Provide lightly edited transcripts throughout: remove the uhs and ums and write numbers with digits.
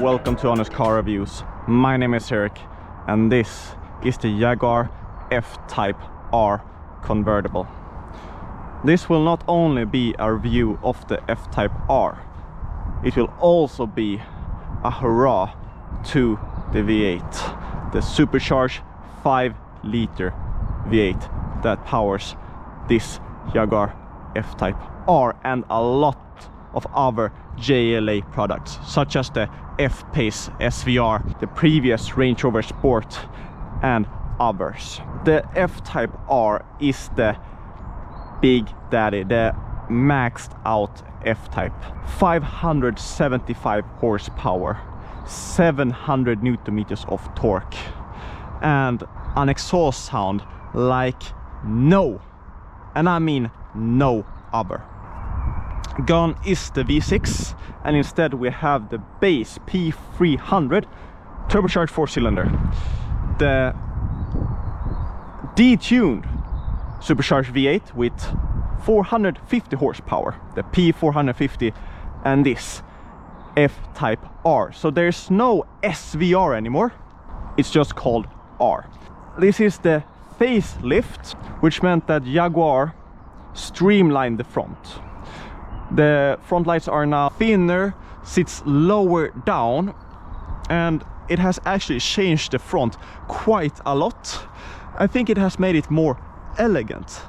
welcome to Honest Car Reviews. My name is Eric and this is the Jaguar F-Type R convertible. This will not only be a review of the F-Type R, it will also be a hurrah to the V8, the supercharged 5-liter V8 that powers this Jaguar F-Type R and a lot of other JLA products such as the F-Pace SVR, the previous Range Rover Sport and others. The F-Type R is the big daddy, the maxed out F-Type. 575 horsepower, 700 Newton meters of torque and an exhaust sound like no, and I mean no other. Gone is the V6 and instead we have the base P300 turbocharged 4-cylinder, the detuned supercharged V8 with 450 horsepower, the P450, and this F-Type R. So there's no SVR anymore, it's just called R. This is the facelift, which meant that Jaguar streamlined the front. The front lights are now thinner, sits lower down, and it has actually changed the front quite a lot. I think it has made it more elegant,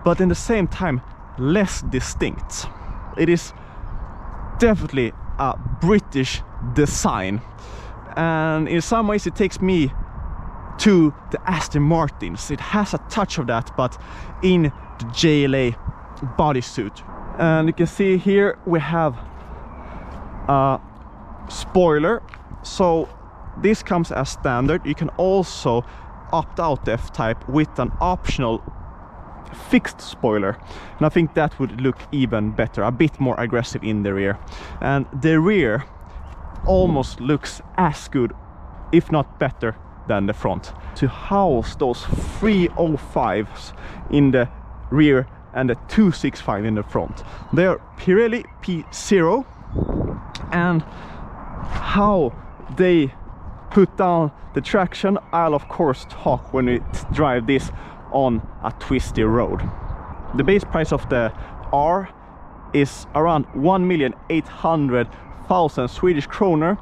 but in the same time less distinct. It is definitely a British design, and in some ways it takes me to the Aston Martins. It has a touch of that, but in the JLA bodysuit. And you can see here we have a spoiler, so this comes as standard. You can also opt out the F-Type with an optional fixed spoiler, and I think that would look even better, a bit more aggressive in the rear. And the rear almost looks as good, if not better, than the front. To house those 305s in the rear and the 265 in the front, they are Pirelli P0, and how they put down the traction I'll of course talk when we drive this on a twisty road. The base price of the R is around 1,800,000 Swedish kroner,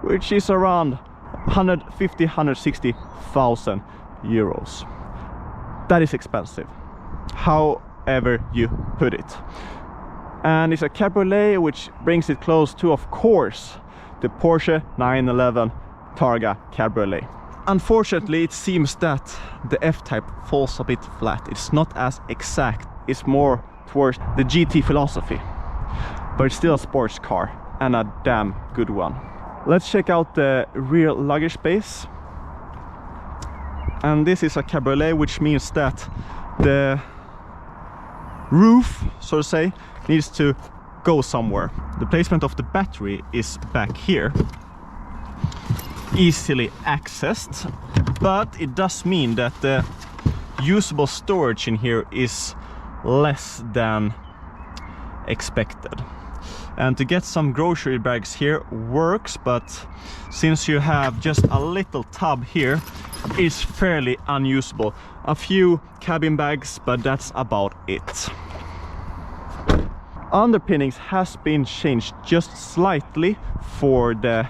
which is around 150,000–160,000 euros. That is expensive, however you put it. And it's a cabriolet, which brings it close to, of course, the Porsche 911 Targa cabriolet. Unfortunately, it seems that the F-Type falls a bit flat. It's not as exact, it's more towards the GT philosophy, but it's still a sports car and a damn good one. Let's check out the rear luggage space. And this is a cabriolet, which means that the roof, so to say, needs to go somewhere. The placement of the battery is back here, easily accessed, but it does mean that the usable storage in here is less than expected. And to get some grocery bags here works, but since you have just a little tub here, it's fairly unusable. A few cabin bags, but that's about it. Underpinnings has been changed just slightly for the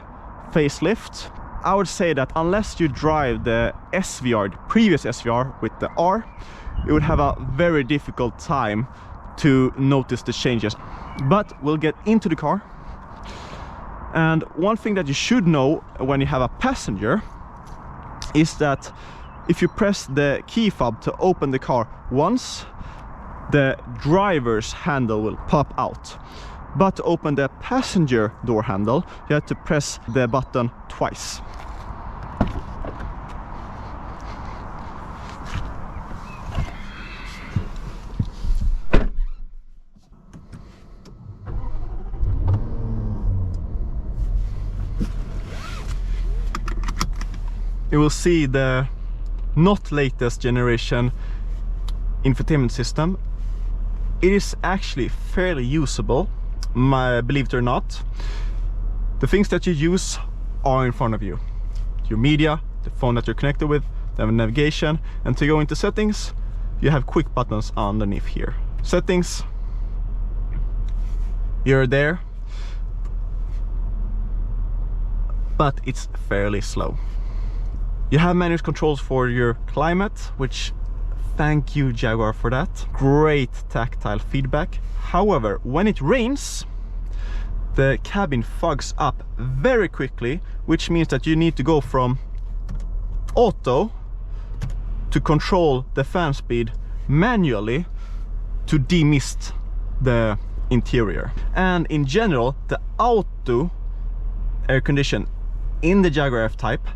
facelift. I would say that unless you drive the SVR, the previous SVR with the R, you would have a very difficult time to notice the changes. But we'll get into the car. And one thing that you should know when you have a passenger is that if you press the key fob to open the car once, the driver's handle will pop out. But to open the passenger door handle, you have to press the button twice. You will see the not latest generation infotainment system. It is actually fairly usable, believe it or not. The things that you use are in front of you. Your media, the phone that you're connected with, the navigation, and to go into settings, you have quick buttons underneath here. Settings, you're there, but it's fairly slow. You have manual controls for your climate, which thank you Jaguar for that. Great tactile feedback. However, when it rains, the cabin fogs up very quickly, which means that you need to go from auto to control the fan speed manually to demist the interior. And in general, the auto air condition in the Jaguar F-Type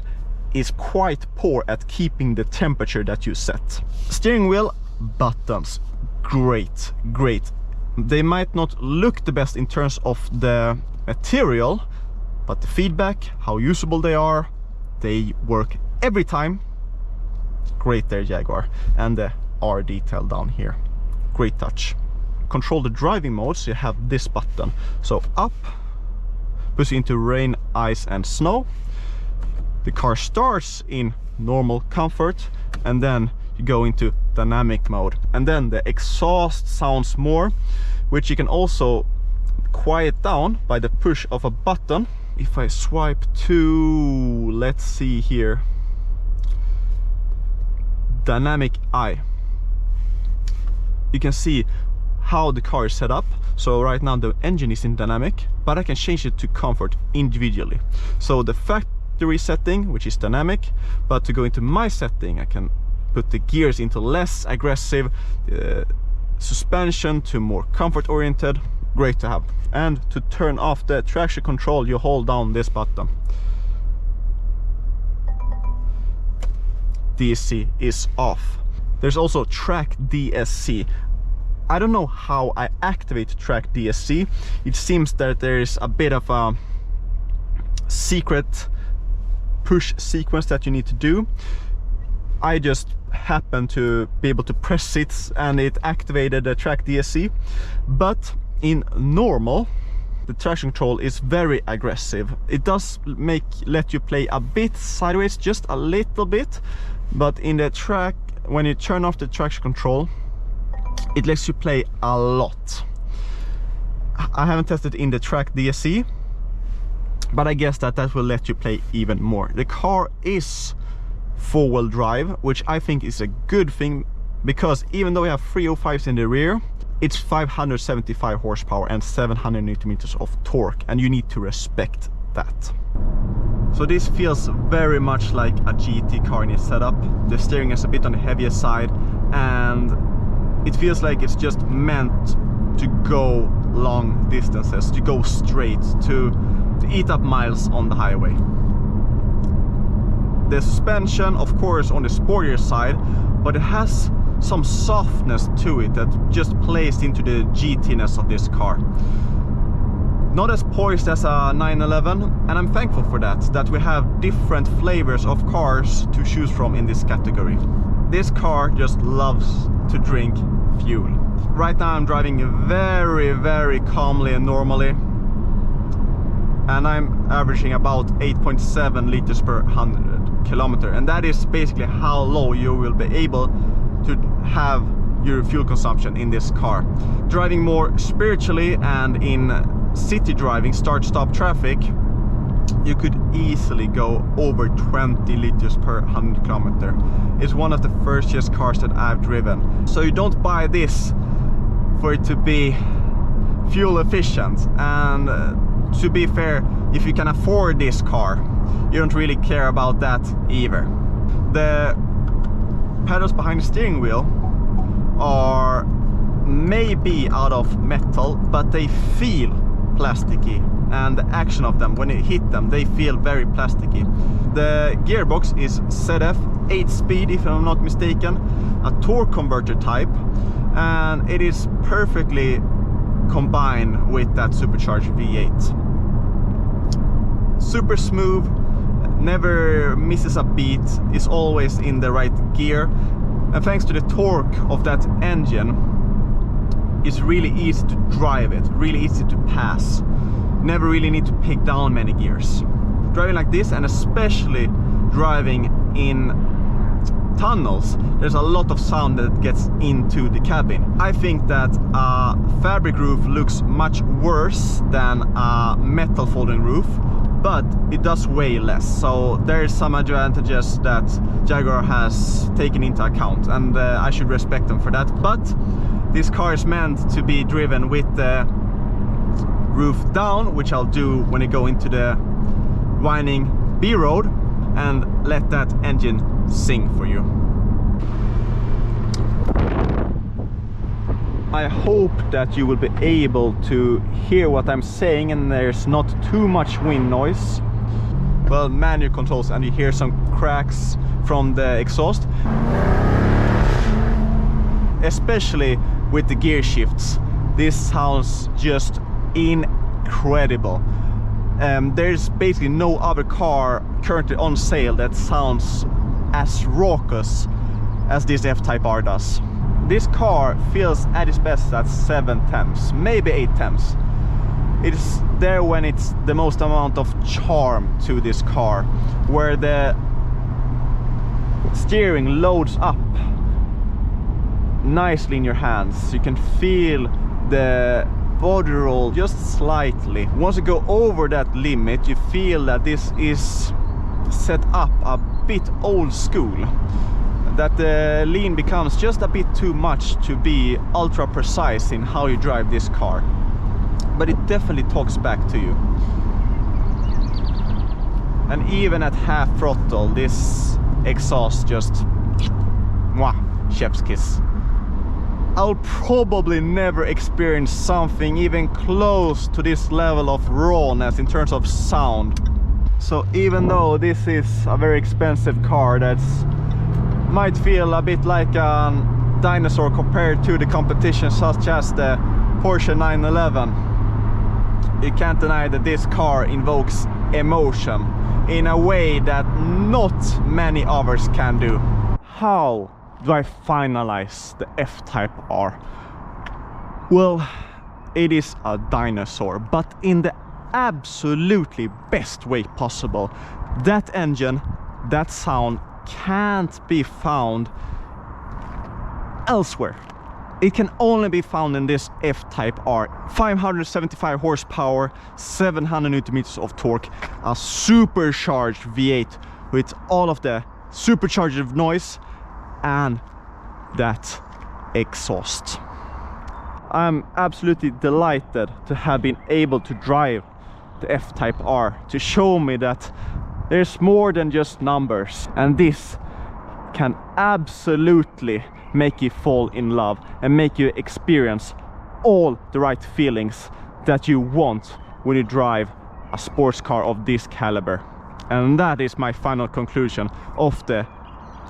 is quite poor at keeping the temperature that you set. Steering wheel buttons, great. They might not look the best in terms of the material, but the feedback, how usable they work every time. Great there, Jaguar. And the R detail down here, great touch. Control the driving modes, you have this button. So up puts you into rain, ice and snow. The car starts in normal comfort, and then you go into dynamic mode, and then the exhaust sounds more, which you can also quiet down by the push of a button. If I swipe to, let's see here, dynamic I, you can see how the car is set up. So right now the engine is in dynamic, but I can change it to comfort individually. So the factory setting, which is dynamic, but to go into my setting, I can put the gears into less aggressive, suspension to more comfort oriented. Great to have. And to turn off the traction control, you hold down this button. DC is off. There's also track DSC. I don't know how I activate track DSC. It seems that there is a bit of a secret push sequence that you need to do. I just happened to be able to press it and it activated the track DSC. But in normal, the traction control is very aggressive. It does let you play a bit sideways, just a little bit, but in the track, when you turn off the traction control, it lets you play a lot. I haven't tested in the track DSC, but I guess that will let you play even more. The car is four-wheel drive, which I think is a good thing, because even though we have 305s in the rear, it's 575 horsepower and 700 Newton meters of torque, and you need to respect that. So this feels very much like a GT car in its setup. The steering is a bit on the heavier side, and it feels like it's just meant to go long distances, to go straight, to eat up miles on the highway. The suspension, of course, on the sportier side, but it has some softness to it that just plays into the GT-ness of this car. Not as poised as a 911, and I'm thankful for that we have different flavors of cars to choose from in this category. This car just loves to drink fuel. Right now I'm driving very calmly and normally, and I'm averaging about 8.7 liters per 100 kilometer, and that is basically how low you will be able to have your fuel consumption in this car. Driving more spiritually and in city driving, start-stop traffic, you could easily go over 20 liters per 100 kilometer. It's one of the first year's cars that I've driven. So you don't buy this for it to be fuel efficient, and to be fair, if you can afford this car, you don't really care about that either. The pedals behind the steering wheel are maybe out of metal, but they feel plasticky, and the action of them, when you hit them, they feel very plasticky. The gearbox is ZF 8-speed, if I'm not mistaken, a torque converter type, and it is perfectly combined with that supercharged V8. Super smooth, never misses a beat, is always in the right gear, and thanks to the torque of that engine, it's really easy to drive it, really easy to pass. Never really need to pick down many gears. driving like this, and especially driving in tunnels, there's a lot of sound that gets into the cabin. I think that a fabric roof looks much worse than a metal folding roof, but it does weigh less, so there's some advantages that Jaguar has taken into account, and I should respect them for that. But this car is meant to be driven with the roof down, which I'll do when I go into the winding B road and let that engine sing for you. I hope that you will be able to hear what I'm saying and there's not too much wind noise. Well, manual controls, and you hear some cracks from the exhaust. Especially with the gear shifts. This sounds just incredible. There's basically no other car currently on sale that sounds as raucous as this F-Type R does. This car feels at its best at 7 temps, maybe 8 temps. It's there when it's the most amount of charm to this car, where the steering loads up nicely in your hands. You can feel the body roll just slightly. Once you go over that limit, you feel that this is set up a bit old school, that the lean becomes just a bit too much to be ultra precise in how you drive this car, but it definitely talks back to you. And even at half throttle, this exhaust just mwah, chef's kiss. I'll probably never experience something even close to this level of rawness in terms of sound. So even though this is a very expensive car that's might feel a bit like a dinosaur compared to the competition such as the Porsche 911, you can't deny that this car invokes emotion in a way that not many others can do. How do I finalize the F-Type R? Well, it is a dinosaur, but in the absolutely best way possible. That engine, that sound can't be found elsewhere. It can only be found in this F-Type R. 575 horsepower, 700 newton meters of torque, a supercharged V8 with all of the supercharged noise and that exhaust. I'm absolutely delighted to have been able to drive the F-Type R, to show me that there's more than just numbers, and this can absolutely make you fall in love and make you experience all the right feelings that you want when you drive a sports car of this caliber. And that is my final conclusion of the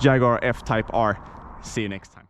Jaguar F-Type R. See you next time.